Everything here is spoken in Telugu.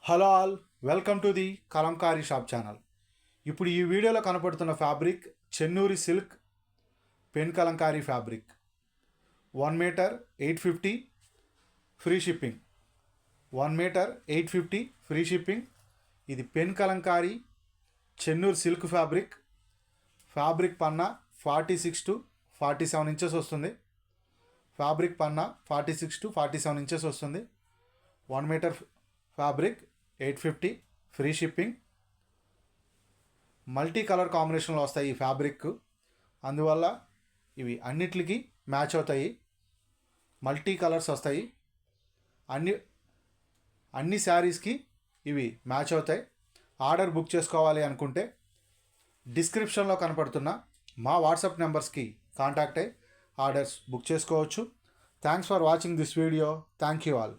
Hello all, welcome to the Kalamkari shop channel. ఇప్పుడు ఈ వీడియోలో కనపడుతున్న ఫ్యాబ్రిక్ చెన్నూరి silk pen Kalamkari fabric. 1 metre 850 free shipping. 1 metre 850 free shipping. ఇది pen Kalamkari Chennur silk fabric. Fabric పన్నా 46 to 47 ఇంచెస్ వస్తుంది. ఫ్యాబ్రిక్ పన్నా 46 to 47 ఇంచెస్ వస్తుంది. 1 metre fabric 850 free shipping. Multi colour కాంబినేషన్లో వస్తాయి ఈ ఫ్యాబ్రిక్, అందువల్ల ఇవి అన్నిటికీ మ్యాచ్ అవుతాయి. మల్టీ కలర్స్ వస్తాయి, అన్ని శారీస్కి ఇవి మ్యాచ్ అవుతాయి. ఆర్డర్ బుక్ చేసుకోవాలి అనుకుంటే డిస్క్రిప్షన్లో కనపడుతున్న మా వాట్సాప్ నెంబర్స్కి కాంటాక్ట్ అయ్యి ఆర్డర్స్ బుక్ చేసుకోవచ్చు. Thanks for watching this video. Thank you all.